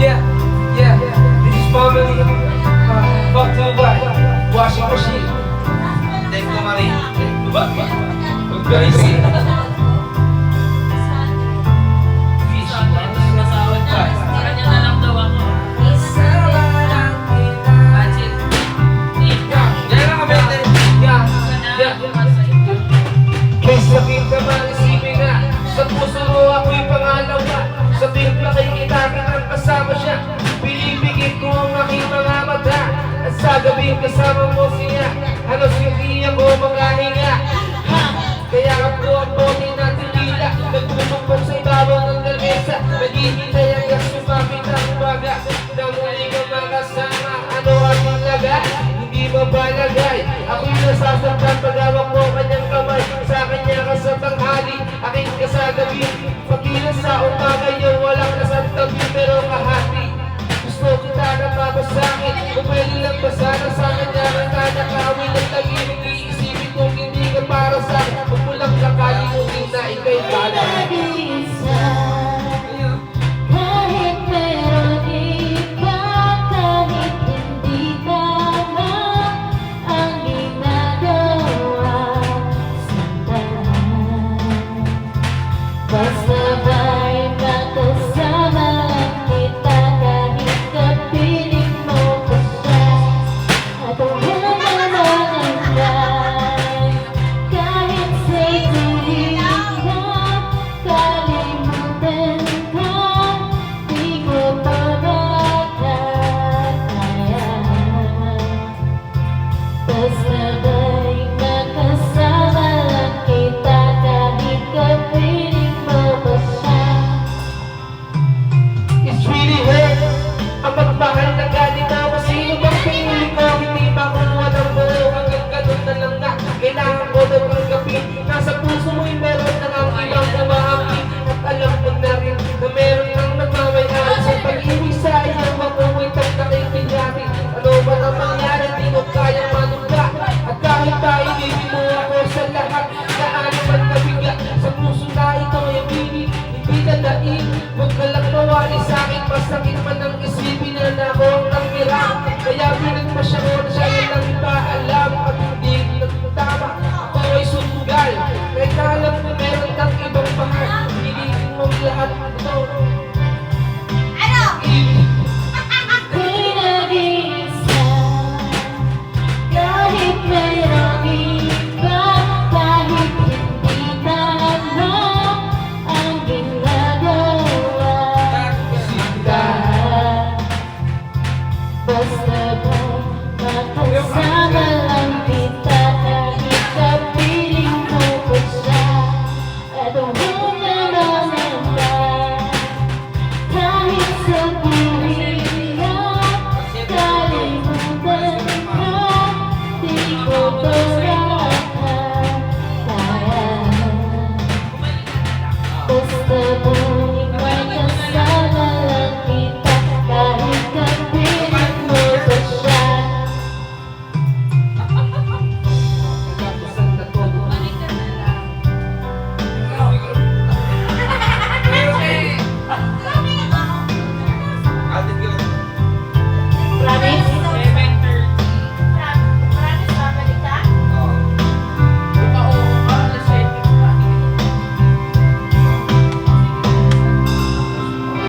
Yeah, yeah, this is family. Fuck to the right, washing machine. Thank you, Marie. Very sick. May sakit ka man, isipin nga. Sa puso mo ako'y pangalawa. Sa timpla kay kita kitang kasama siya. Pinipigit ko ang aking mga mata. At sa gabing kasama mo siya, halos hindi ako makahinga. Kaya ako ang bote na titila. Nagpusumpong sa ibabaw ng lamesa. Naghihintay